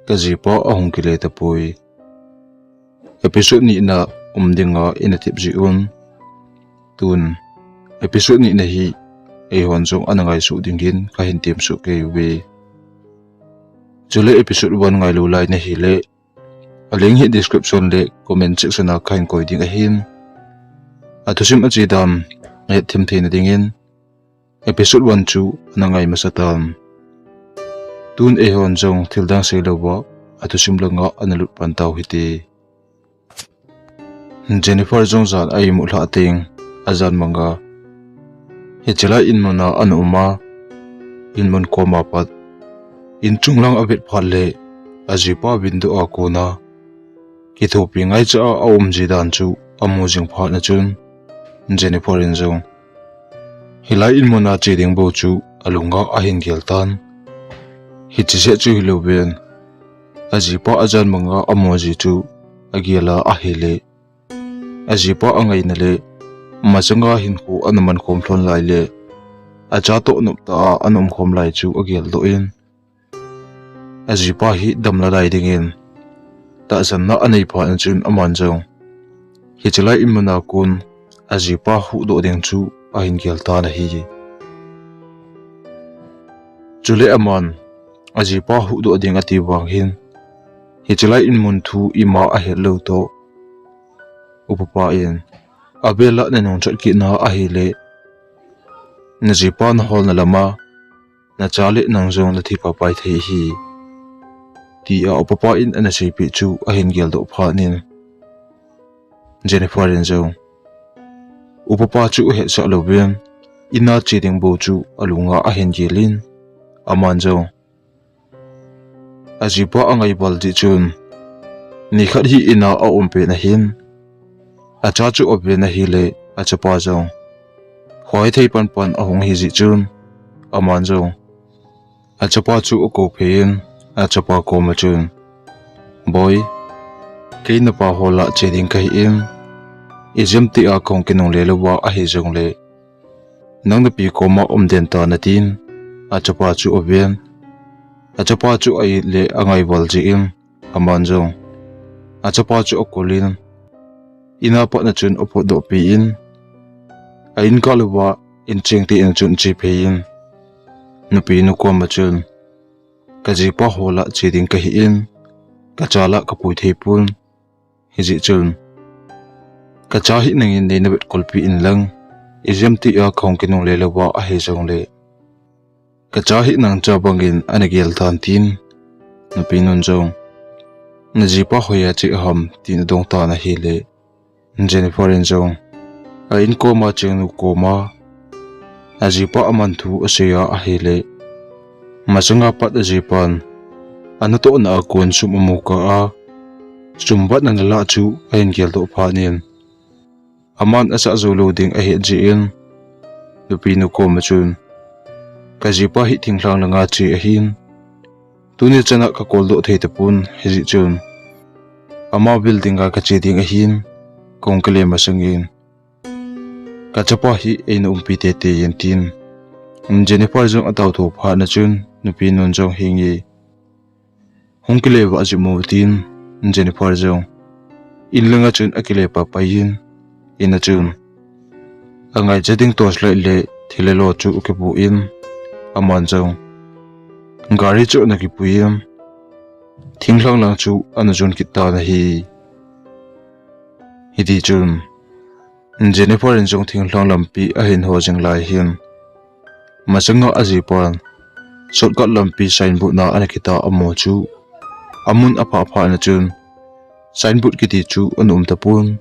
kazipa ahong kile tapui. Episode ni na umdinga inatip ziun. Tun episode ni na hi ay honjong anangay su dingin kahintim su kayubi. Jule episode 1 ngay lulay na hile. Aling hi description le comment section na kain koy ding ahin. Atusim at jidam ngay timtay na dingin. Episode 1-2 anangay masatam. Tun ay honjong tildang silawa atusim lang nga analut pantaw hiti. Jennifer Zongzan ay mula ating azan mga hitila inmo na ano uma inmon ko mapat inchung lang abit pale ajipa bindu ako na kitopi ngay cha awum jidan chu amujing phat na chun Jennifer Zong hilai inmo na chiding bo chu alunga ahin geltan hitise chu hiloben ajipa azan mga amoji chu agiala ahile ajipa angay nale masanga hinku anuman komplon lai le ajato nupta anum khom lai chu agel do in ajipa hi damla lai dingin ta zanna anei pha chun aman jong hichilai imuna kun ajipa hu do ding chu ahin gel ta na hi chule aman ajipa hu do ding ati wang hin hichilai inmun thu ima a hello to upapa in abela na nong chat ki na ahile na jipa na hol na lama na chali nang zong na thipa pai thei hi ti a upapa in ana sipi chu ahin gel do pha nin Jennifer Zong upapa chu he sa lovem ina chiding bo chu alunga ahin gelin aman zong ajipa angai baldi chun ni khat hi ina a umpe na hin acha chu obve na hile achapa zong khoi thei pan pan ahong hi ji chun aman zong achapa chu ko phein achapa ko ma chun boy kein pa hola cheding kai im ijam ti a kong kinong le lowa a hi zong le nang na pi ko ma den ta na tin achapa chu obven achapa chu ai le angai bal ji im aman zong achapa chu okolin ina pa na chun opo do pi in ain kalwa in chengti in chun chi phe in nupi nu ko ma chun kaji pa hola chiding ka hi in kachala kapui thei pun hiji chun kacha hi nangin nei na bet kolpi in lang ijam ti a khong kinong le lawa a he jong le kacha hi nang cha bangin anagel than tin nupi nun jong naji pa hoya chi ham tin dong ta na hi le Jennifer Zong ain koma chengnu koma ajipa aman thu aseya ahile masanga pat ajipan anato na akon sumumuka a sumbat na nala chu ain gel do phanin aman asa zolo ding ahi jin lupinu koma chun kajipa hi thinglang langa chi ahin tuni chana ka koldo thei tapun hiji chun ama building ka chiding ahin kong kale masangin kachapa hi eina umpite te yentin Jennifer Zong ataw tho pha na chun nupi nun jong hingi hongkile wa ajimu tin Jennifer Zong inlanga chun akile pa payin ina chun angai jading tos lai le thilelo chu ukebu in aman jong gari chu na ki puyam thinglang lang chu anajun kitta na hi hidi chun Jennifer Zong thinglang lampi ahin ho jing lai hin masanga ajipan shortcut lampi signboard na anakita amo chu amun apa apa na chun signboard kiti chu anum tapun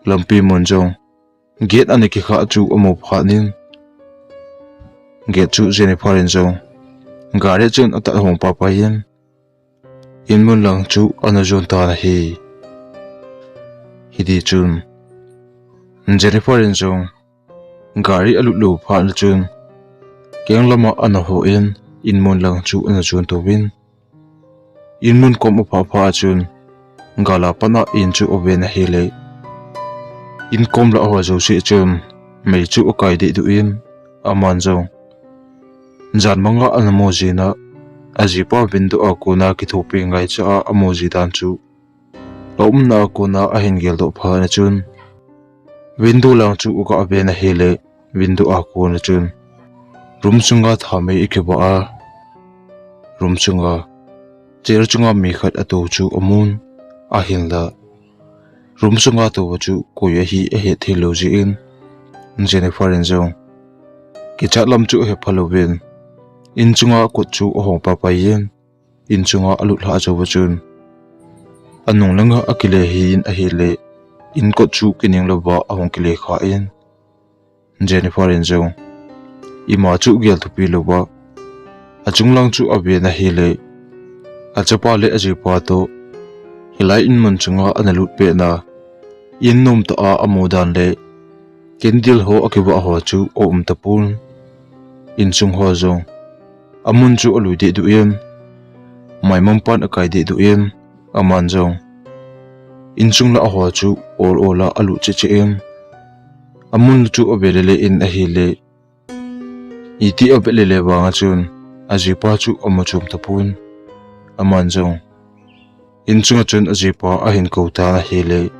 lampi monjong gate aniki kha chu amo phanin gate chu Jennifer Zong gari chun ata hong papa yin inmun lang chu anajon ta na hi hidi chun Jennifer Zong gari alulu pha na chun keng lama anaho in inmun lang chu anajun to win inmun kom pha pha chun gala pana in chu oven hele in kom la ho zo si chun mei chu okai de du in aman zong jan manga anamo jina ajipa bindu akuna kithopi ngai cha amoji dan chu lomna akuna ahin gel do pha na chun bindu lang chu uka abena hele bindu akuna chun room chunga thame ikeba a room chunga chair chunga mi khat atu chu amun ahin la room chunga to chu koya hi a he theology in Jennifer Enzo kichatlam chu he phalovin in chunga kut chu ohong papa yen in chunga alut la chawa chun anung langa akile hi in a hele in kot chu kining lova ahong kile kha in Jennifer Enzo ima chu gel thupi lova achunglang chu abena hele achapa le ajipa to hilai in mun chunga analut pe na in nom ta a amodan le kendil ho akiba ho chu om tapul in chung ho zo amun chu alu de du yem mai mampan akai de du yem aman zo in chung la ho chu or ola alu che che em amun chu obelele in a hele iti obelele wanga chun ajipa chu amachum tapun aman zo in chunga chun ajipa ahin kota na hele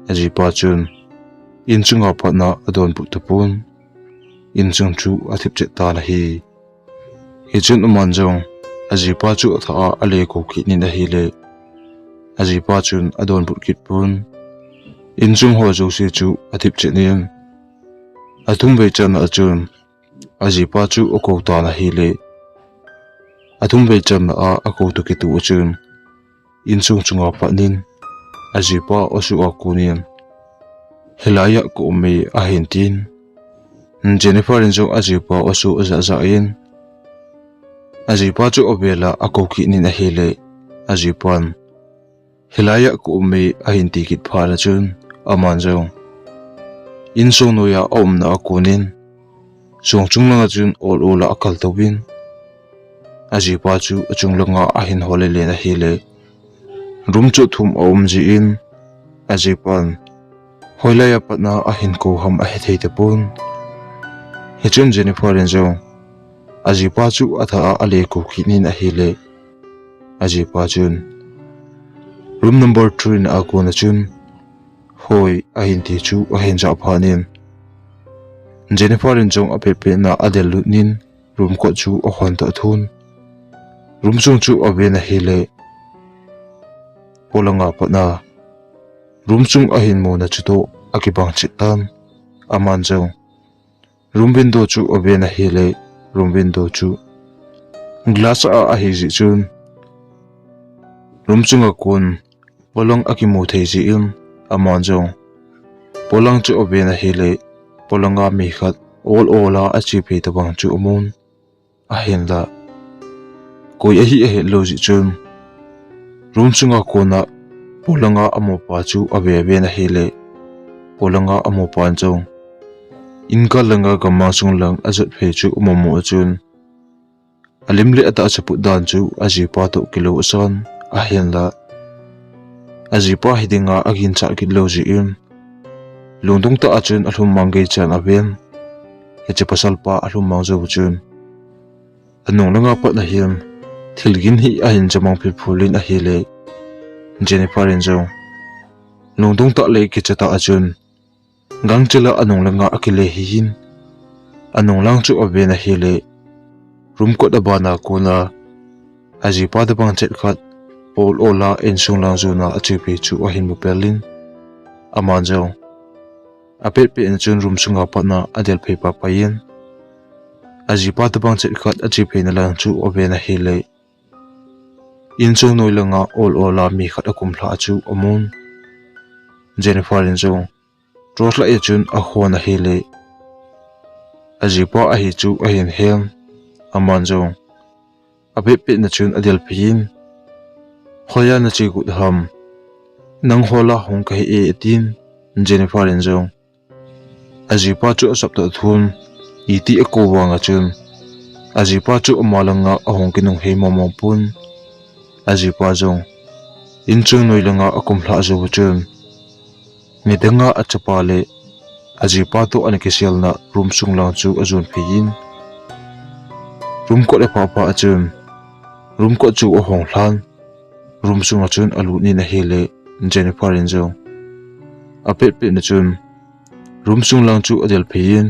ajipa chun in chunga patna adon pu tapun in chung chu athip che ta na hi chun aman zo ajipa chu tha ale ko ki ni na hele ajipa chun adon pu kit pun in chung ho zo se chu athip che nim athum be chan achun ajipa chu oko ta na hele athum be chan a ako to ki tu achun in chung chunga panin ajipa osu akunin helaya ko me ahintin Jennifer Enzo ajipa osu aza in ajipa chu obela akoki ni na hele ajipan helaya ko me ahinti kit phara chun amanjo in so noya omna akunin song chunglanga chun ola akal tawin ajipa chu achunglanga ahin holele na hele room chu thum omji in ajipan hoilaya patna ahin ko ham a hethei tapun hechun Jennifer Enzo ajipa chu atha ale ko kinin a hele ajipa chun room number 3 na akona chun hoi ahin ti chu ahin ja phanin Jennifer Enzo apepe na adel lutnin room ko chu ohon ta thun room chung chu abena hele polanga patna room chung ahin mo na chuto akibang chitan amanjo room window chu obena hele room window chu glass a hiji chun room chung akun polong akimu theji in amanjo polang chu obena hele polanga mi khat ola achi pe tabang chu amun ahin la koi ahi he loji chun room chung akuna polanga amopa chu abe na hele polanga amopan chong inka langa kama chung lang azat phe chu momo chun alimle ata chapu dan chu ajipa to kilo asan ahian la ajipa hidinga agin cha kilo ji in lungdung ta achun alhum mangai chan aben heche pasal pa alhum mangzo chun anong langa pat na hiam thilgin hi ahin jamang phi phulin a hele Jennifer Enzo lungdung ta le ki chata achun gang chela anong langa akile hin anong lang chu obena hele room ko da bana kona ajipa da bang chet khat pol ola en sung lang zuna achipi chu ahin mu perlin amanjo apet pe en chun room sunga patna adel phe pa payen ajipa da bang chet khat achipi na lang chu obena hele in chung noi langa ola mi khat akum hla chu amun Jennifer Enzo trosla e chun a khona hele ajipa a hi chu ahin hem amanjo abe pe na chun adel phin khoya na chi gut ham nang hola hong kai e tin Jennifer Enzo ajipa chu asap ta thun iti ako wanga chun ajipa chu amalanga ahong kinung he momo pun ajipa jong in chung noi langa akum hla zo chun midanga achapale ajipa to anikisial na room sung lang chu azun phin room ko le papa achun room ko chu a hong hlan room sunga chun alu ni na hele Jennifer in zo a pet pet na chun room sung lang chu adel phein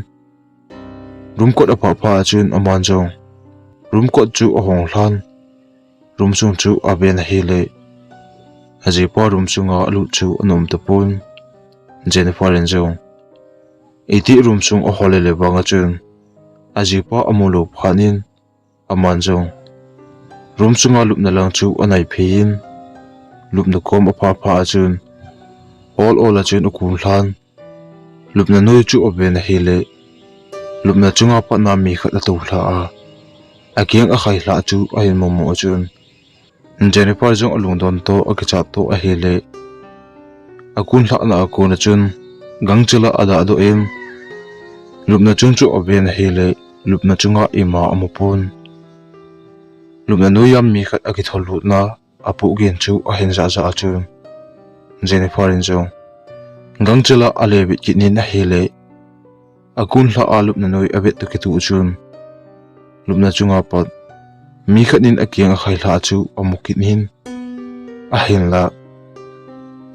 room ko a pha chun aman zo room ko chu a hong hlan room sung chu a ben hele aji pa room sunga alu chu anom ta pun Jennifer in zo iti room sung a holele banga chun aji pa amulo phanin aman zo room sunga lup na lang chu anai phein lup na kom a pha chun all a chun ukun hlan lup na noi chu oben hele lup na chunga pa na mi khat to hla a akyang a khai hla chu a hin momo chun Jennifer jong alung don to a kicha to a hele akun hla na ko na chun gangchila ada do em lup na chung chu oben hele lup na chunga ima amopun lup na noyam mi khat a ki thol lut na apu gen chu a hin za chun Jennifer in zo gangchila ale bit ki nin a hele akun hla a lup na noi abet to ki tu chun lup na chunga pat mi khat nin akyang a khai hla chu amukit nin a hin la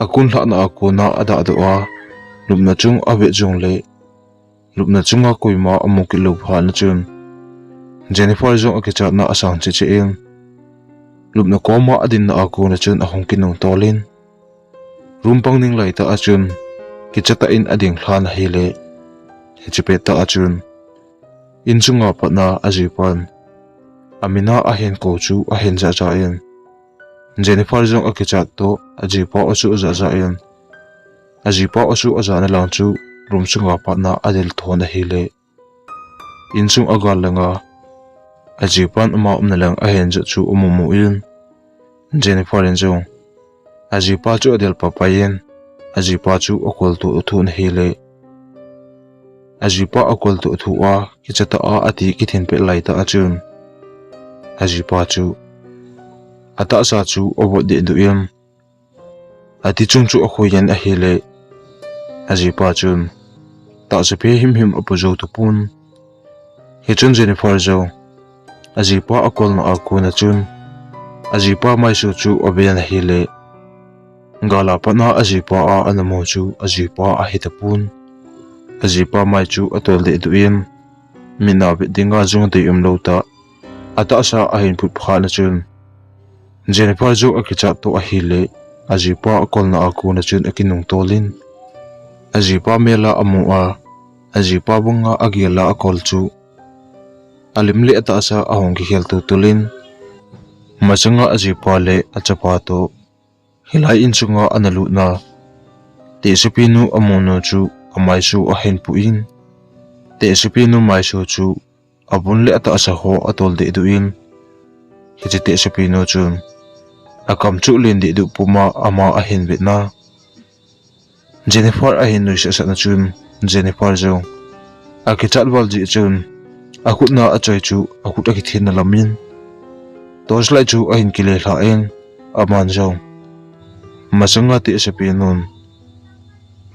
akun hla na ko na ada do a lup na chung abet jong le lup na chunga koima amukit lo pha na chun Jennifer jong akicha na asang che che em lup na koma adin na ko na chun a hong kinong tolin rumpang ning lai ta achun kichata in ading hlan hele hechipeta achun inchunga patna ajipan amina ahen ko chu ahen za za en Jennifer jong akichat to ajipa osu za za en ajipa osu aza na lang chu rumchunga patna adel thona hele inchung agal langa ajipan ma umna lang ahen za chu umumu in Jennifer jong ajipa chu adel papayen ajipa chu okol to thun hele ajipa okol to thuwa kichata a ati kithin pe lai ta achun ajipa chu ata sa chu obo de du yam ati chung chu akhoyan a hele ajipa chun ta se pe him apujo to pun he chun Jennifer zo ajipa okol na akuna chun ajipa mai su chu oben hele ngala pana ajipa a anamo chu ajipa a hitapun ajipa mai chu atol de duim mina be dinga jung de lota ata sa a hin phut phana chun Jennifer jo akicha to a hile ajipa akol na akuna chun akinung tolin ajipa mela amu a ajipa bunga agiala akol chu alimle ata sa ahong ki khel tu tulin machanga ajipa le achapa to hilai inchunga analu na te sepinu amono chu amai su ahen puin te sepinu mai su chu abun le ata asa ho atol de duin hiti te sepinu chun akam chu len de du puma ama ahen betna Jennifer ahen nu sa na chun Jennifer zo akichat balji chun akut na achai chu akut akithin na lamin tos lai chu ahen kile hla en aman zo masanga ti sepinun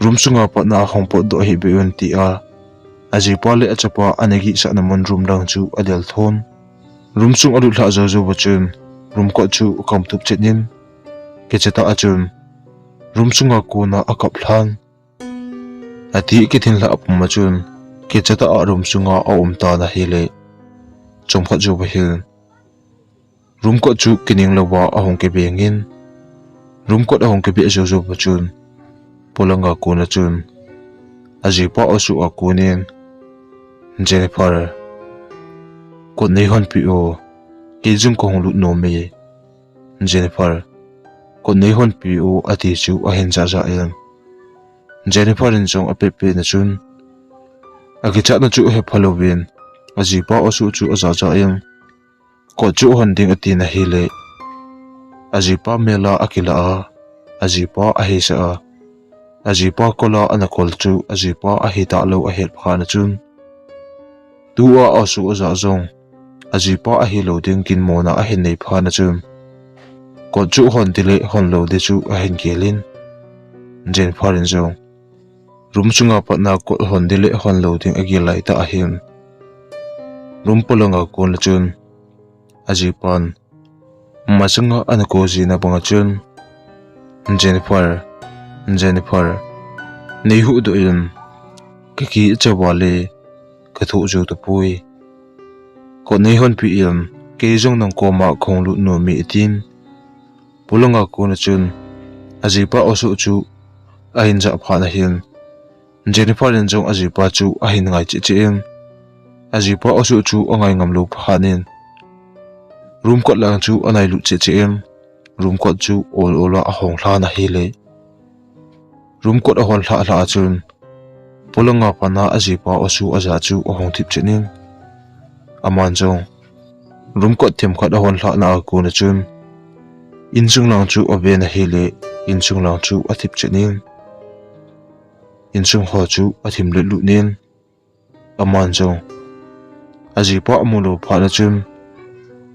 rumsunga patna hongpo do hi beun ti a ajipa le achapa anegi sa namon room lang chu adel thon rumsung adu hla zo zo bachun room ko chu kam tup chenin kechata achun rumsunga ko na akap hlan ati kithin la apum chun kechata a rumsunga a umta na hele chomkha jo bahil room ko chu kining lawa ahong ke bengin room ko ahong ke be zo zo bachun polanga ko na chun ajipa osu akunin Jennifer ko nei hon pi o kijung ko hong lut no me Jennifer ko nei hon pi o ati chu ahen za za em Jennifer in jong apepe na chun agicha na chu he Halloween ajipa osu chu aza za em ko chu hon ding ati na hele ajipa mela akila a ajipa ahisa a ajipa kola anakol chu ajipa ahita lo ahel phana chun tua asu aza zong ajipa ahilo ding kin mona ahen nei phana chun ko chu hon dile hon lo de chu ahen kelin Jennifer in zong room chunga patna ko hon dile hon lo ding agilai ta ahen room polanga ko la chun ajipan Masanga ana kozi na pangachun Jennifer nei hu do yun kaki chawale kathu ju to pui ko nei hon pi yun ke jong nang koma khonglu no mi tin pulanga ko na chun ajipa osu chu ahin ja phana hin Jennifer in jong ajipa chu ahin ngai chi chi in ajipa osu chu angai ngamlu phanin room kot lang chu anai lu chi chi in room kot chu ol ola ahong hla na hi le room kot ahol hla hla chun pulanga pana ajipa osu aja chu ahong thip chenin aman jong room kot them khat ahol hla na ko na chun inchung lang chu ave na hi le inchung lang chu athip chenin inchung ho chu athim le lu nin aman jong ajipa amulo phana chun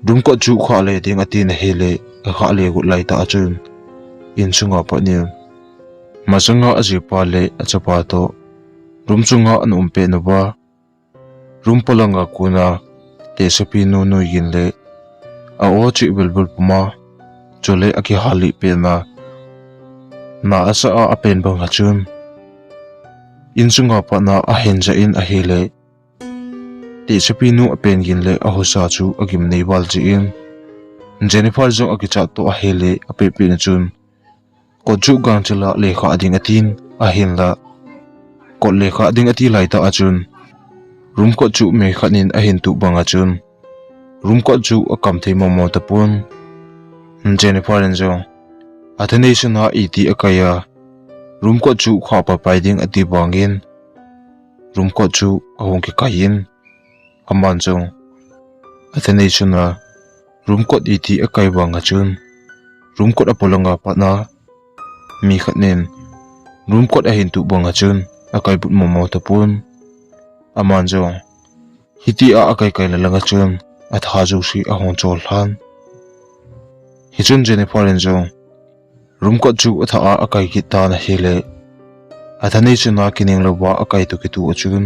room kot chu kha le ding ati na hi le kha le gu lai ta chun inchunga pa ni masanga ajipa le achapa to room chunga an umpe no ba room polanga kuna te sapi no no yin le a o chi belbul puma chole aki hali pe na asa a apen bang hachun inchunga pa na a henja in a hele te sapi no apen yin le a hosa chu agim nei wal ji in Jennifer jong aki cha to a hele a pe pe na chun ko chu gang chela le kha ding atin a hin la ko le kha ding ati lai ta achun room ko chu me khanin a hin tu banga chun room ko chu a kam thei mo ta pun Jennifer en jong athanation a iti akaya room ko chu kha pa pai ding ati bangin room ko chu ahong ki kain aman jong athanation a room ko iti akai banga chun room ko apolanga pa na mi khanin room ko a hin tu banga chun akai but mo ta pun aman jong hiti a akai kai la langa chun atha ju si ahong chol han hichun Jennifer en jong room ko chu atha a akai ki ta na hele athani chuna kining lowa akai tu ki tu chun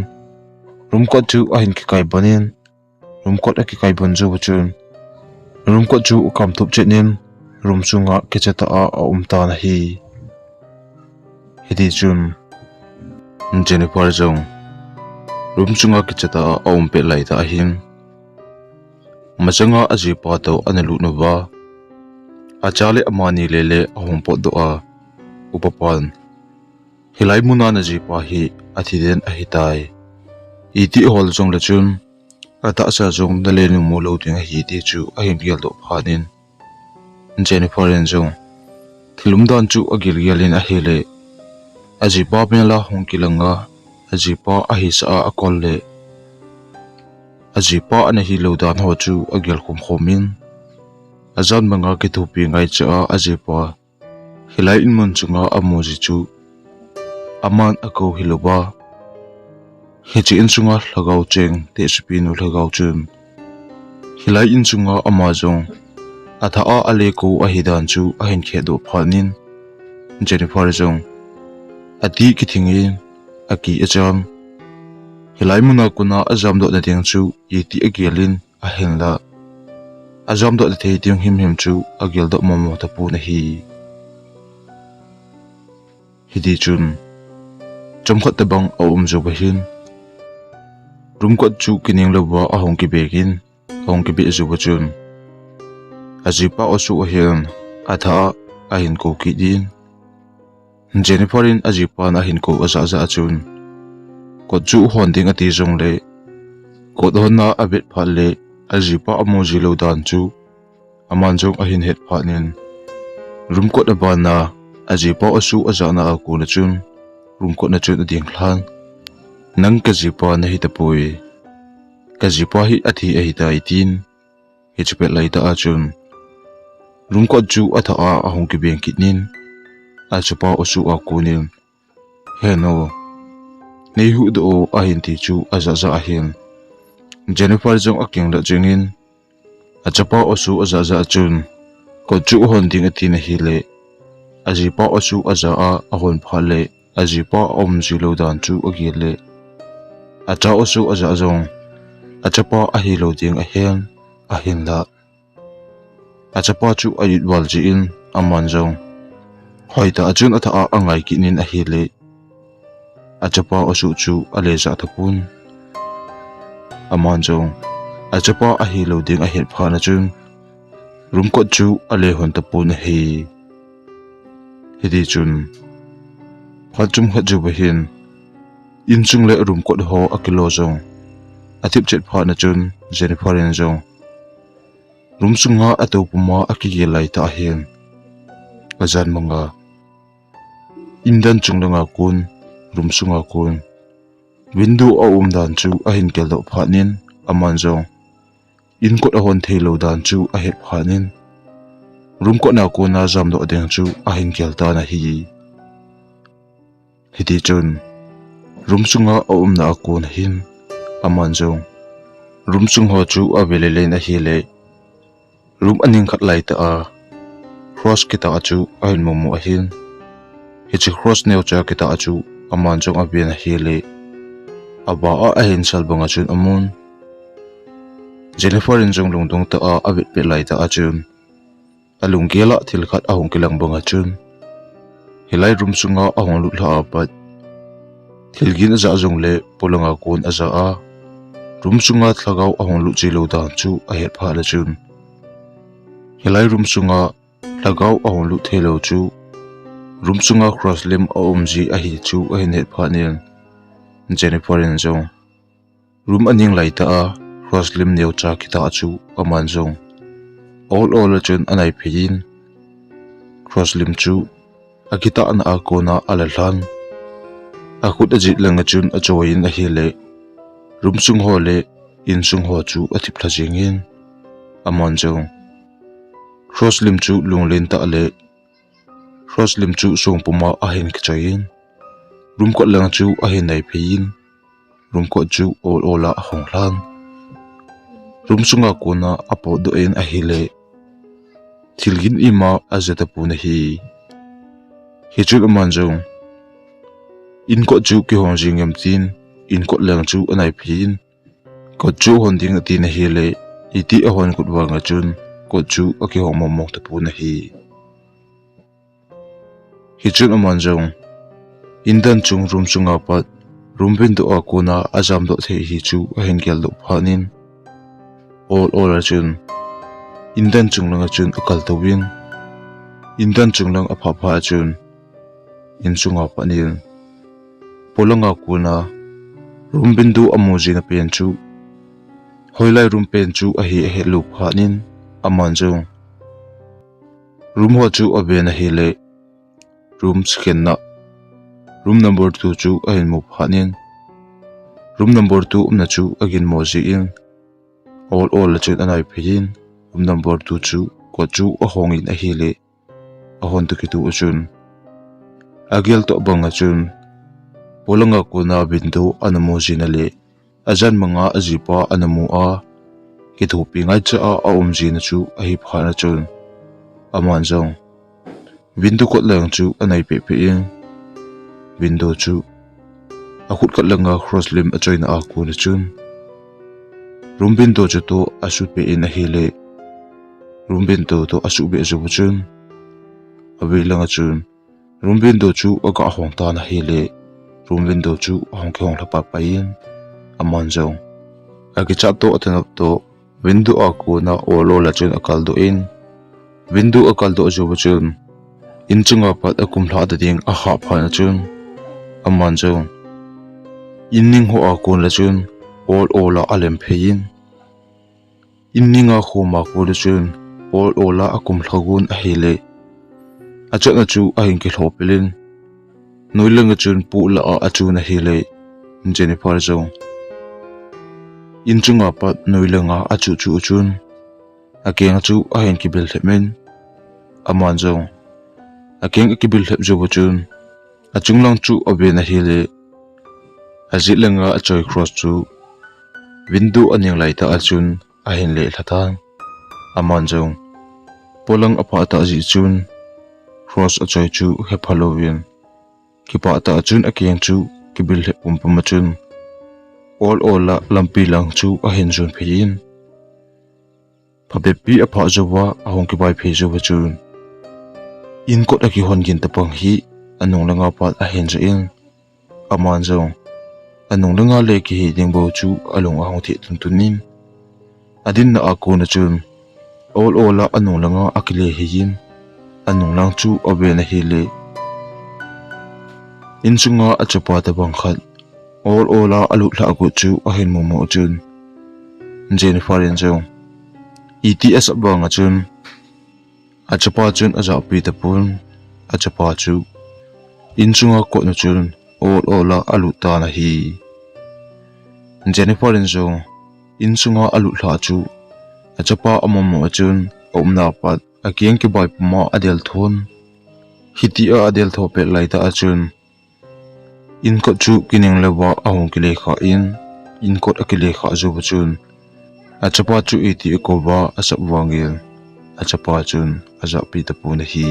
room ko chu ahin ki kai banin room ko a ki kai bon ju chun room ko chu kam thup chenin room chunga ke chata a umta na hi hiti chun Jennifer jong room chunga ki chata a umpe lai ta hin masanga ajipa to analu no ba achale amani lele ahong po do a upapan hilai muna na jipa hi athiden ahitai iti hol jong la chun ata sa jong dale nu mo lo ting hi ti chu ahin rial do phanin Jennifer en jong thilum dan chu agil rialin a hele ajipa pela hong kilanga ajipa ahi sa akol le ajipa ana hi lo dan ho chu agil khom khomin azan manga ki thupi ngai cha ajipa hilai in mun chunga amoji chu aman ako hiloba hichi in chunga lagau cheng te spinu lagau chun hilai in chunga amazong atha a ale ko ahidan chu ahin khedo phanin Jennifer jong ati ki thingin aki acham hilai muna kuna azam do na ding chu yiti agelin ahin la azam do the ting him chu agel do momo ta pu na hi hidi chun chomkhat te bang awum jo bahin room ko chu kining lowa ahong ki begin ahong ki be ju chun ajipa osu ahin atha ahin ko ki din Jennifer in ajipa na hin ko aza za chun ko chu honding ati jong le ko honna abet phale ajipa amoji lo dan chu aman jong ahin het phanin room ko da bana ajipa osu aza na ko na chun room ko na chun ading hlan nang ka jipa na hi tapui ka jipa hi athi ahi ta itin hi chpe lai ta achun room ko chu atha a ahong ki beng kitnin achapa osu a kunin heno nei hu do ahin ti chu aza za ahin Jennifer jong aking la jengin achapa osu aza za chun ko chu hon ding ati na hile ajipa osu aza a ahon phale ajipa om zilo dan chu agile acha osu aza jong achapa ahi lo ding ahen ahin la achapa chu ayit walji in aman zong hoita achun atha a angai kinin a hile achapa osu chu aleja thapun aman zong achapa a hilo ding a het phana chun rumkot chu ale hon tapun hi hidi chun phachum khaju bahin inchung le rumkot ho akilo zong athip chet phana chun Jennifer in zong rumsunga atopuma akigilai ta hin azan manga indan chunglanga kun rumsunga kun window a dan chu a hin keldo phanin aman zong in kot a hon thelo dan chu a het phanin room ko na ko na jam do deng chu a hin kel ta na hi hiti chun room sunga a na ko na hin aman zong room sung ho chu a velele na hi le room aning khat lai ta a cross kita chu a hin momu a hin hi chi cross neo cha kita chu aman zong a be na hi le aba a hin salbanga chun amun Jennifer in zong lungdong ta a abit pe lai ta a chun alung gela thil khat a hong kilang banga chun hilai room sunga a hong lut la pat thilgin za zong le polanga kon aza a room sunga thlagau a hong lu chi lo dan chu a het pha la chun hilai room sunga lagau a hong lu thelo chu room sunga cross lim a omji a hi chu a hin het pha nin Jennifer in zong room aning lai ta a cross lim neu cha kita chu aman zong all chun anai phein cross lim chu akita an a kona alalhan a khut ajit langa chun a join a hele room sung ho le in sung ho chu a thip thajingin aman zong cross lim chu lunglen ta le cross lim chu song puma a hin kchain room ko lang chu a hin nai phein room ko chu all a honglan room sunga kona apo do en a hele thilgin ima azeta puna hi hichul aman zong in ko chu ki hong jingem tin in ko lang chu anai phin ko chu hon ding ati na hi le iti a hon kut wanga chun ko chu aki hong momok ta puna hi hichul aman zong indan chung room sunga pat room bin do a kona azam do the hi chu a hen gel do phanin all chun indan chunglanga chun akal tawin indan chunglang apha pha chun in chunga panin polanga kuna room bindu amoji na pen chu hoilai room pen chu a hi he lu phanin aman jong room ho chu abe na hi le room scan na room number 2 chu a hin mo phanin room number 2 umna chu agin moji in all chun anai phein room number 2 chu ko chu a hong in a hi le a hon tu ki tu chun agel to banga chun polanga kuna bindu anamo jinale ajan manga ajipa anamu a ki thupi ngai cha a omjina chu a hi phana chun aman jong bindu ko lang chu anai pe pe in bindu chu a khut kat langa cross lim a join a ku na chun room bindu chu to asu pe in a hi le room bindu to asu be zu chun abi langa chun room bindu chu aga hong ta na hi le room window chu hong khong la pa pain amon zong agi chap to athanap to window a ko na olo la chun akal do in window akal do jo chun in chunga pat akum hla da ding a ha pha na chun amon zong inning ho a ko la chun all ola alem phein inninga kho ma ko la chun all ola akum thlagun a hele achana chu a hin ki hlopelin noilang chun pu la a chuna hi le Jennifer zong inchunga pat noilanga achu chu chun akeng chu a hen ki bel themen aman zong akeng ki bil thep jo chun achunglang chu abe na hi le azilanga achoi cross chu window aning lai ta achun a hen le thatan aman zong polang apa ta ji chun cross achoi chu he halloween kipa ta chun akeng chu kibil he pumpama chun all la lampi lang chu a hen jun phein phabepi apha zowa ahong ki bai phe zowa chun in kot aki hon gin tapang hi anung langa pat a hen in aman zong anung langa le ki hi ding bo chu alung ahong thi tun tunin adin na ako na chun all ola anung langa akile hi yin anung lang chu obe na hi le in chunga achapa ta bang khat all ola alu la ko chu a hen mo mo chun Jennifer in zong ETS bang chun achapa chun aja pi ta pun achapa chu in chunga ko na chun all ola alu ta na hi Jennifer in zong in chunga alu la chu achapa amom mo chun omna pat akiang ki bai puma adel thon hiti a adel tho pe lai ta achun in ko chu kining lewa ahong ki le kha in kot akile kha zo chun achapa chu eti ko ba asap wangil achapa chun aja pi ta pu na hi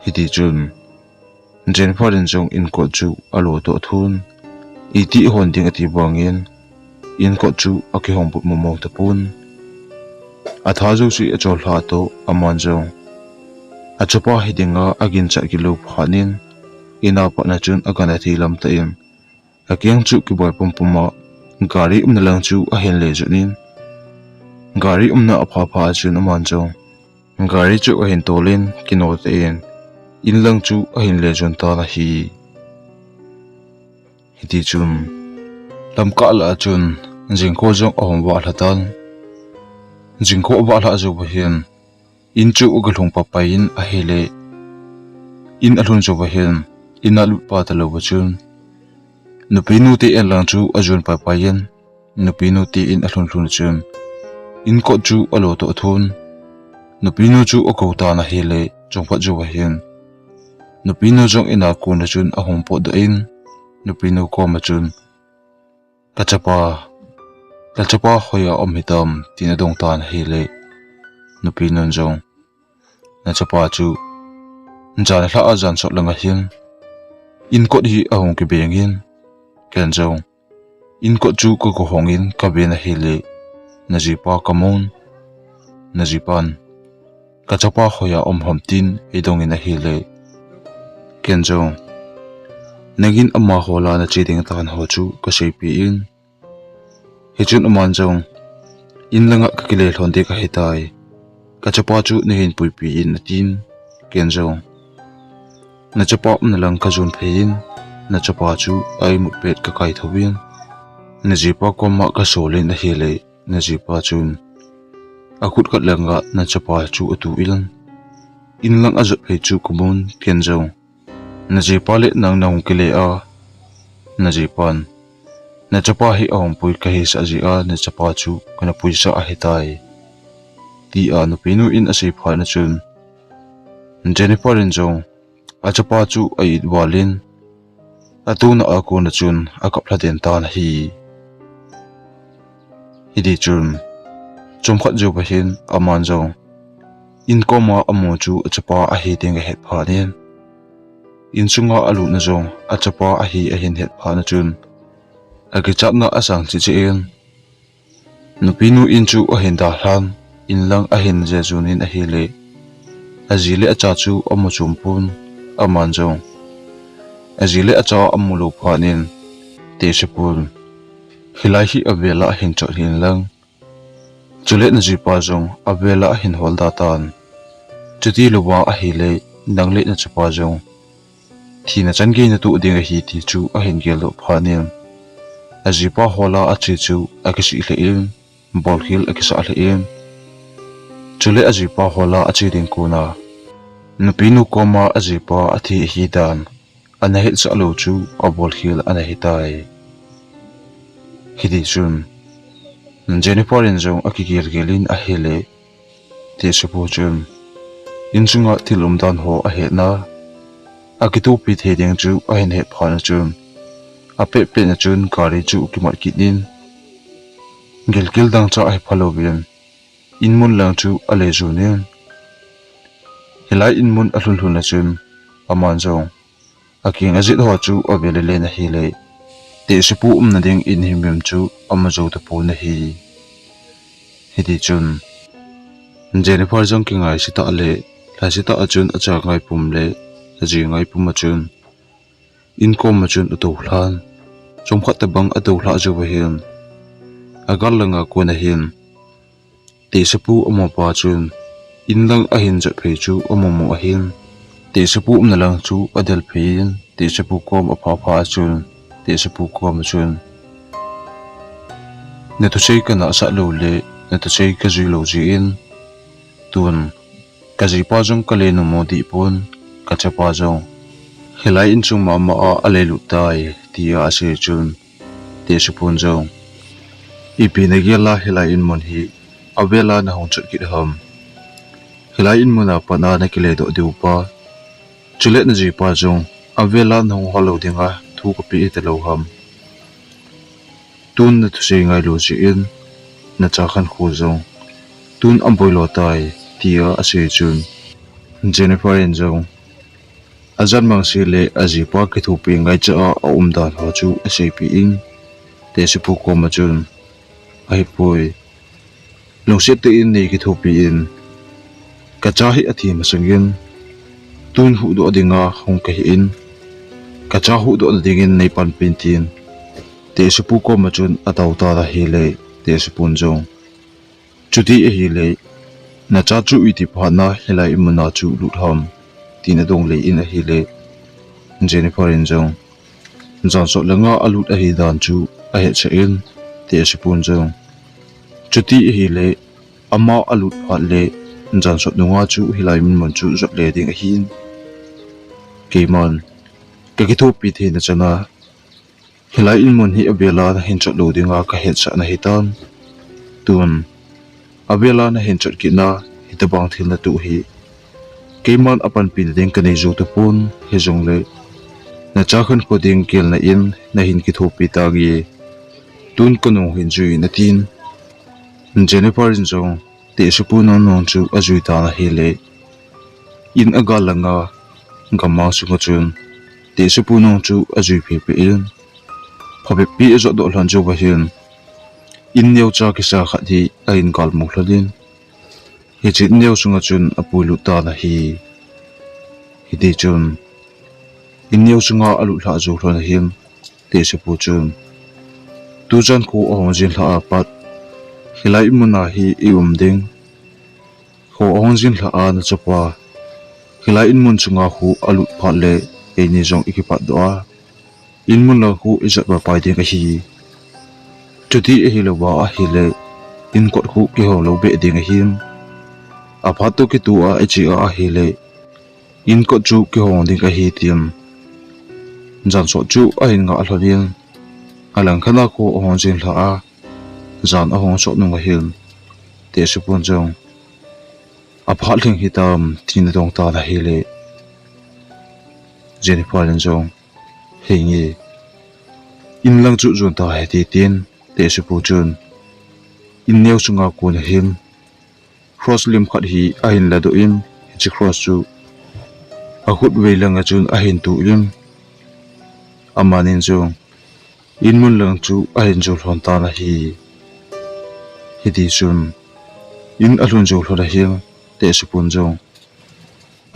hiti chun Jennifer in jong in ko chu alo to thun eti hon ding ati wangin in ko chu aki hong but mo ta pun atha zo si achol ha to aman jong achapa hidinga agin cha ki lo phanin ina pa na chun agana thi lam ta in akyang chu ki boy pum puma gari umna lang chu a hen le junin gari umna apha pha chun aman jong gari chu a hen tolin kino te in lang chu a hen le jun ta na hi hiti chun lam ka la chun jingko jong ahom wa hlatan jingko wa hla zo hian in chu ugalhong papain a hele in alhun zo hian in alu pa ta lo chun nupinu te en lang chu ajun papain nupinu te in alhun hlun chun in ko chu alo to thun nupinu chu o ko ta na hele chongphat zo hian nupinu jong ina ko na chun ahong po da in nupinu ko ma chun kachapa hoya omhitam tina dong ta na hele nupinu jong na chapa chu jan hla a jan chok langa hian in kot hi ahong ki bengin ken jong in kot chu ko hongin ka be na hele najipa kamon najipan kachapa hoya omhamtin edong ina hele ken jong nagin amma hola na chiding tan ho chu ka sheipi in hechun aman jong in langa ka kile hlonde ka hitai kachapa chu nehin puipi in atin ken jong na chapa na lang ka jun phein na chapa chu ai mu pet ka kai thobin na jipa koma ka solin na hele na jipa chun akut kat langa na chapa chu atu ilan in lang azot phei chu kumun ken jong na jipa le nang nang kile a na jipan na chapa hi ong pui ka hi sa ji a na chapa chu kana pui sa a hitai ti a no pinu in asei pha na chun Jennifer in jong achapa chu ai walin atuna ako na chun akap hladen ta na hi hidi chun chomkhat jo bahin aman jong in koma amo chu achapa a hi ding a het pha nen in chunga alu na jong achapa a hi a hin het pha na chun agi chapna asang chi chi en nupinu in chu a hin da hlan in lang a hin je junin a hi le azile acha chu amo chumpun aman jong azile acha amulo phanin te sepul hilai hi avela hin cho hin lang chule na ji pa jong avela hin holda tan chuti luwa a hi le nangle na chapa jong thina change na tu ding hi ti chu a hin gelo phanin ajipa hola a chi chu akisi le in bol hil akisa le in chule ajipa hola a chi ding kuna nupinu koma ajipa athi hi dan anahit sa lo chu abol hil anahitai hidi chun Jennifer in jong akigil gelin a hele te sepo chun in chunga thilum dan ho a he na akitu pi the ding chu a hen he phan chun a pe pe na chun kari chu ki mar kinin gilgil dang cha a phalovin in mun lang chu a le junin hilai in mun a hlun na chun aman jong aking azit ho chu avele le na hi le te sepu na ding in himem chu amajo ta pu na hi hiti chun Jennifer jong ki ngai sita le la sita achun acha ngai pum le aji ngai pum achun in kom achun uto hlan chom khat bang ado hla jo hin agal langa ko na hin te sapu amo pa chun in lang a hin ja phei chu amomo a hin te sapu na lang chu adel phein te sapu kom a pha chun te sapu kom chun na to sei kana sa lo le na to sei ka ji lo ji in tun ka ji pa jong ka le no mo di pon ka cha pa jong helai in chung ma ma a le lu tai ti a se chun te sapu jong ipi na gela helai in mon hi avela na hong chat kit ham helai in mona pana na kile do du pa chule na ji pa jong avela na hong holo dinga thu ko pi te lo ham tun na thu sei ngai lo ji in na cha khan khu jong tun amboi lo tai tia ase chun Jennifer in jong azan mang si le aji pa ki thu pi ngai cha a da ho chu ase pi in te se pu ko ma chun ai poi lo se te in nei ki thu pi in ka cha hi athi ma sangin tun hu do dinga hong ka hi in ka cha hu do dingin nei pan pin tin te se pu ko ma chun ataw ta da hi le te se pun jong chuti e hi le na cha chu iti pa na helai imuna chu lut ham tin adong le in a hi le Jennifer in jong jan so langa alut a hi dan chu a he che in te se pun jong chuti e hi le ama alut pha le jan so nunga chu hilai min mon chu zot le ding a hin keimon ka ki thu pi the na chana hilai in mon hi abela na hin chot lo dinga ka het sa na hitan tun abela na hin chot ki na hitabang thil na tu hi keimon apan pin ding ka nei zo to pun he jong le na cha khan ko ding kel na in na hin ki thu pi ta gi tun ko no hin jui na tin Jennifer in jong te supu non non chu ajui ta na hele in agalanga gamma su chun te supu non chu ajui phe pe in phabe pi zo do hlan jo ba hin in neu cha ki sa khat hi a in gal mu hladin hi chi neu sunga chun apulu ta na hi di chun in neu sunga alu hla zo hlan hin te supu chun tu jan ko ong jin hla pat hilai muna hi ium ding ho ongjin hla a na chapa hilai in mun chunga hu alut pha le e ni jong ikipat doa in mun la hu izat ba pai de ka hi chuti e hi lo ba a hi le in kot hu ki ho lo be ding a him a phato ki tu a chi a hi le in kot chu ki ho ding ka hi tiam jan so chu a hin nga hlovin alang khana ko ongjin hla a jan a hong so nunga hin te su pun jong a phaling hitam tin dong ta da hele Jennifer in jong hingi in lang chu jun ta he ti tin te su pu chun in neu sunga ko na him cross lim khat hi a hin la do in chi cross chu a hut ve lang a chun a hin tu lim amanin jong in mun lang chu a hin jo hlon ta na hi hiti chun in alun jo hloda hiam te supun jong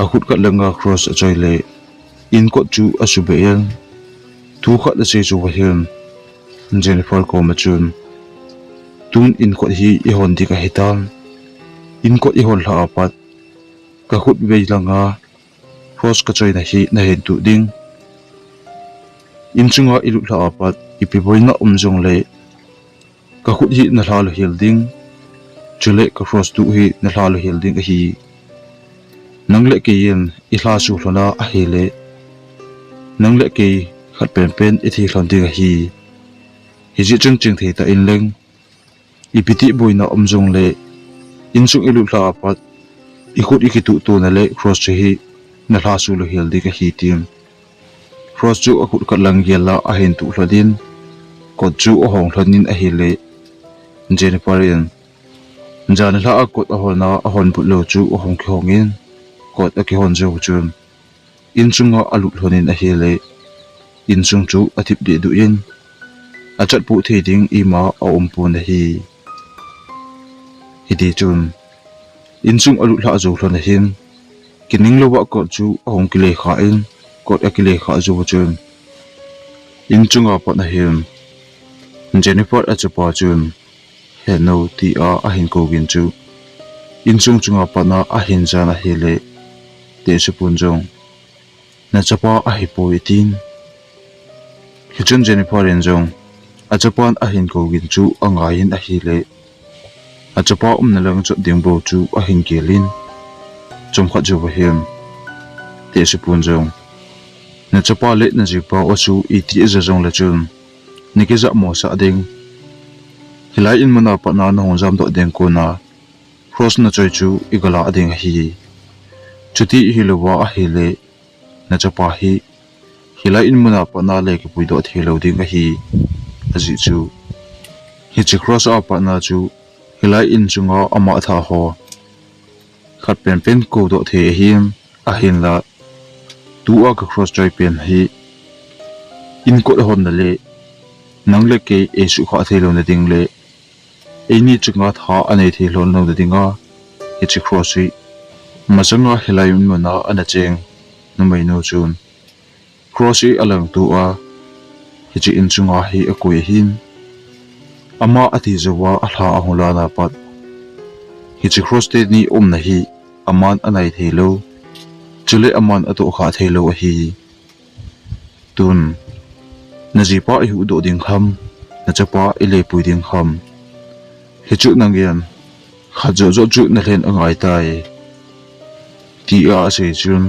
a khut kat langa cross a choi le in ko chu a su be yan thu khat a che chu wa hiam Jennifer ko ma chun tun in ko hi I hon di ka hitan in ko I hon hla apat ka khut ve langa cross ka choi na hi na hen tu ding in chunga ilu hla apat ipi boina jong le ka khut hi na hla lo hil ding chule ka cross tu hi na hla lo hil ding hi nangle ke yen I hla su hlona a hi le nangle ke khat pen pen I thi hlon ding hi ji chung ching thei ta in leng ipiti boina jong le in chung ilu hla apat I khut I ki tu na le cross hi na hla su lo hil ding hi tim cross chu a khut ka lang gela a hen tu hladin ko chu a hong hlonin a hi le Jennifer in jan hla a kot a hona a hon put lo chu a hong khongin kot a ki hon jo chun in chunga alu hlonin a hi le in chung chu a thip de du in a chat pu the ding I ma a pu na hi hiti chun inchung alu hla zo hlon hin kining lowa ko chu ahong kile kha in ko akile kha zo chun inchunga patna hin Jennifer achapa chun he no ti a hin ko gin chu inchung chunga patna a hin jana hele te supun jong na chapa a hi po itin hichun Jennifer in jong achapan a hin ko gin chu angain a hi le achapa na lang chu ding bo chu a hin kelin chom kha ju hem te supun jong na chapa le na ji pa o chu iti za jong la chun nikiza mo sa ding hilai in mana pa na hong jam do deng ko na cross na choi chu igala ding hi chuti hilowa a hele na chapa hi hilai in mana pa na le ki pui do thelo ding hi aji chu hi chi cross a pa na chu hilai in chunga ama tha ho khat pen pen ko do the him a hin la tu a ka cross choi pen hi in ko hon na le nang le ke e su kha thelo na ding le e ni chunga tha ane thelo no na dinga hi chi cross hi masanga hilai in mana ana cheng no mai no chun cross hi alang tu a hi chi in chunga hi a koi hin ama ati zawa a hla a hula na pat hi chi cross te ni na hi aman anai thelo chule aman ato kha thelo hi tun najipa i hu do ding kham na chapa ile pui ding kham hi chu nangian khajo zo chu na len angai tai ti a se chun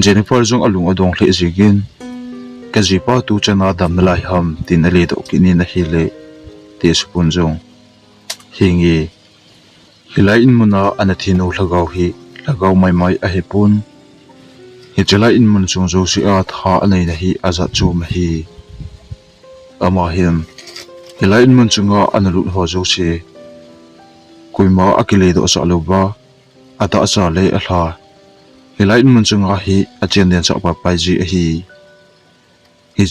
Jennifer jong alung adong hle zigin kajipa tu chana dam na lai ham tin ale do kini na hile te spun jong hingi hilai in muna anathino lagaw hi lagaw mai a hepun hi chala in mun chung zo si a tha anei na hi aza chu ma hi ama hiam hilai in mun chunga analut ho zo si kuima akile do sa loba ata sa le a hla hilai in mun chunga hi a chen den sa pa pai ji a hi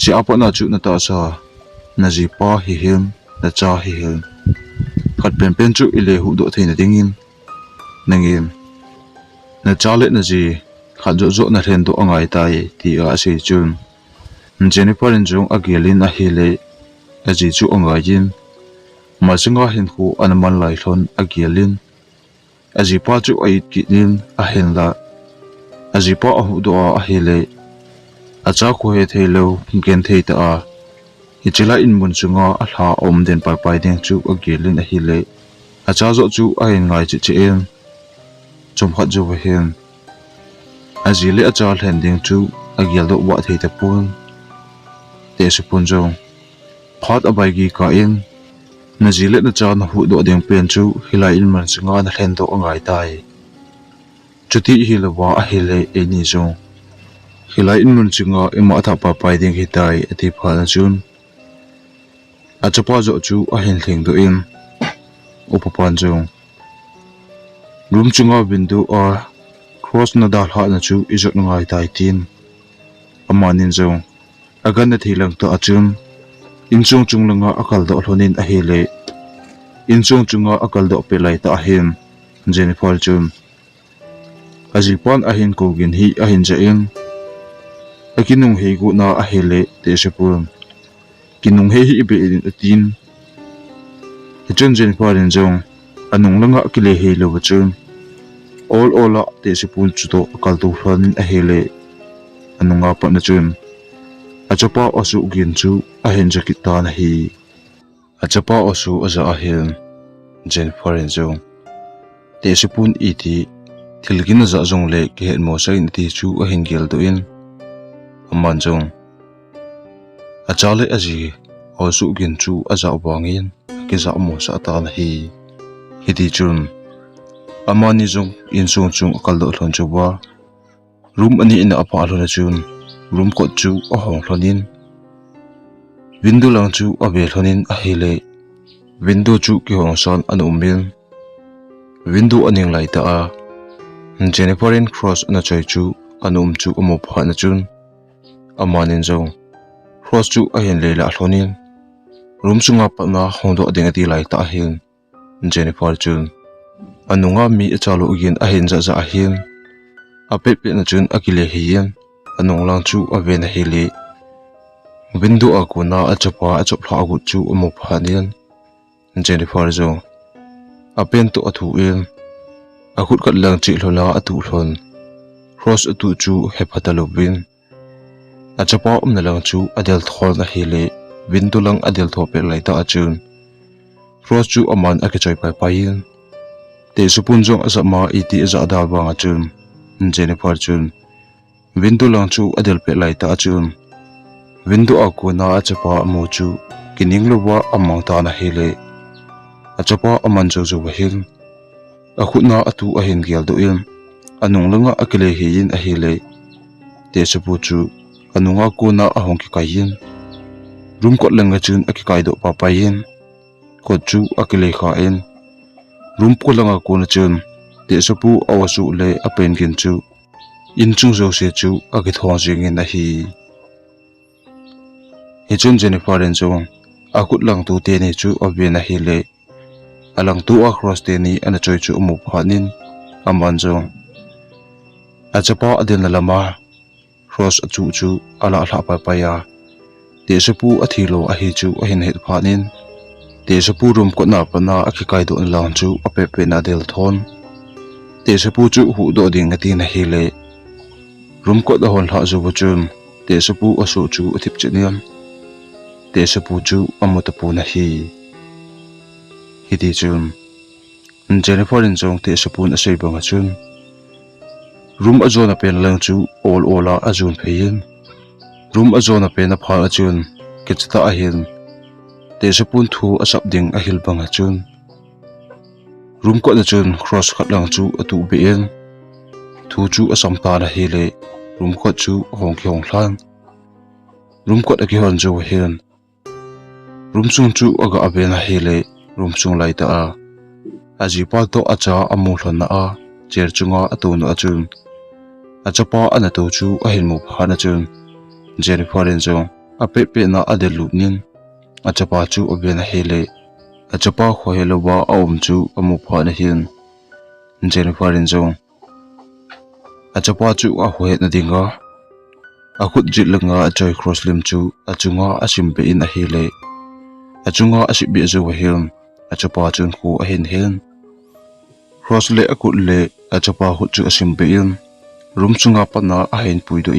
chi apa na chu na ta sa na ji pa hi him na cha hi him khat pen pen chu ile hu do theina dingin nangim na cha le na ji khat zo na ren do angai tai ti a se chun Jennifer in jong agelin a hele a ji chu angai jin ma singa hin khu anman lai thon agelin a ji pa chu ai ki nin a hen la a ji pa hu do a hele a cha ko he thelo gen thei ta a hichila in mun chunga a hla om den pai pai ding chu agelin a hele a cha zo chu a hin ngai chi chi en chom khat jo hen azile a chal hending chu agial do wa thei ta pun te su pun jong phat abai gi ka in na zile na cha na hu do ding pen chu hilai in man singa na hlen do angai tai chuti hilawa a hele e ni jong hilai in mun singa ema tha pa pai ding hi tai ati pha na chun a chapa zo chu a hen thing do in upapan jong room chunga window a cross na dal ha na chu izot ngai tai tin amanin jong agan na thilang to achum inchung chunglanga akal do hlonin a hele inchung chunga akal do pelai ta hem Jennifer chum ajipan a hin ko gin hi a hin ja in akinung he gu na a hele te sepun kinung he hi be in atin hichun Jennifer in jong anung langa kile he lo chum all ola te sepun chuto akal to hlonin a hele anunga pa na chum achapa osu gin chu a hen jakita na hi achapa osu aza a hen Jennifer in jong te sepun iti thilgin za jong le ke mo sa in ti chu a hen gel do in amman jong achale aji osu gin chu aza wangin ke za mo sa ta na hi hiti chun amani jong in chung akal do hlon chu ba room ani in apa hlona chun room ko chu a hong hlonin window lang chu a be hlonin a hele window chu ki hong san an umil window aning lai ta a Jennifer in cross na choi chu anum chu amo pha na chun amanin jong cross chu a hen le la hlonin room chunga pa na hong do ding ati lai ta hin Jennifer chun anunga mi achalo again ahin za ahin apepe na chun akile hiyan anung lang chu avena hili window akuna achapa achopla agut chu umuphanin Jennifer zo apen to athu in akut kat lang chi hlola atu hlon cross atu chu hephatalobin achapa na lang chu adel thol na hili window lang adel thope laita achun cross chu aman akichoi pai pain te supun jong asama iti za da banga chun Jennifer chun window lang chu adel pe laita achun window akuna achapa mu chu kining lowa amang ta na hili achapa aman jo jo bahil akhutna atu ahin gel do in anung langa akile hiin ahile te sapu chu anunga kuna ahong ki kayin room kot langa chun akikai do papayin kot chu akile kha in room ko langa kuna chun te sapu awasu le apen gin chu in chung zo se chu akithong jing in ahi hi chun Jennifer en chong akut lang tu te ni chu obvian ahile alang tu across te ni ana choi chu umu phanin aman jong achapa adin lama cross achu chu ala hla pa pa ya te sapu athilo ahi chu ahin het phanin te sapu rum ko na pana akhikai do lang chu apepe na del thon te sapu chu hu do ding ati na hile rum ko da hon hla zu bu chun te sapu asu chu athip chiniam te sapu chu amutapu na hi hiti chun Jennifer in jong te sapun asay banga chun room azona pen lang chu all ola azun phein room azona pen apha achun kichta ahin te sapun thu asap ding ahil banga chun room ko na chun cross khat lang chu atu ben thu chu asam ta na hele room ko chu hong kyong hlan room ko aki hon jo hen room chung chu aga abena hele room chung lai ta a aji pa to acha amu hlona a chair chunga atun achun achapa ana to chu ahin mu phana chun Jennifer en jong apepe na adelu nin achapa chu obena hele achapa khohelo ba awm chu amu phana hin Jennifer en jong achapa chu a hoet na dinga akhut jitlanga achoi cross lim chu achunga asimbe in a hele achunga asibi zo hin achapa chun khu ahin hen cross le akut le achapa hu chu asimbe in room chunga pana ahin puido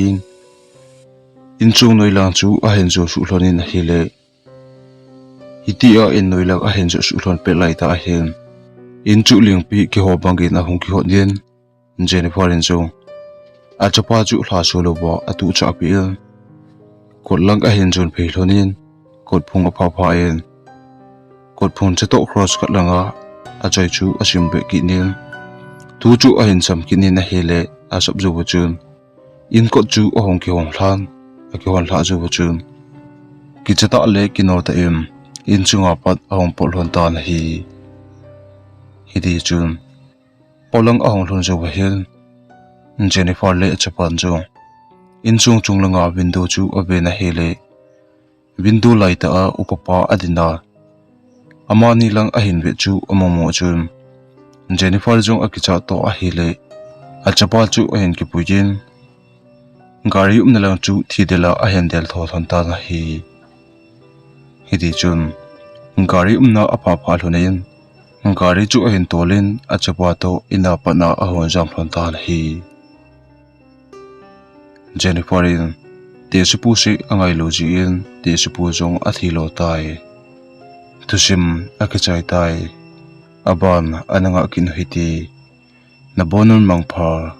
in chung noilang chu ahin zo su hlonin hile hitia in noilang ahin zo su hlon pe lai ta ahin in chu ling pi ki ho bangin a hung ki ho nin Jennifer en zo achapa chu hla solo ba atu cha pi in kot lang ahin zon pe hlonin kot phung a pha pha in kot phun che to cross kat langa achai chu asimbe ki nin tu chu ahin sam ki nin a hele asap zo bu chun in kot chu ahong ki hong hlan aki hon hla zo bu chun ki chata le ki no ta em in chunga pat ahong pol hon ta na hi di chun polang ahong hlon zo ba hil Jennifer le chapan jo in chung langa window chu abena hele window lai ta a upapa adina amani lang ahin ve chu amomo chun Jennifer jong akicha to ahile achapa chu ahin ki puyin gari na lang chu thidela ahin del tho thon ta na hi di chun gari na apa pha hlonin gari chu ahin tolin achapa to ina pana ahon jam thon ta na hi Jennifer in te supu si angai loji in te supu jong athilo tai tusim akichai tai aban ananga kin hiti na bonun mangphar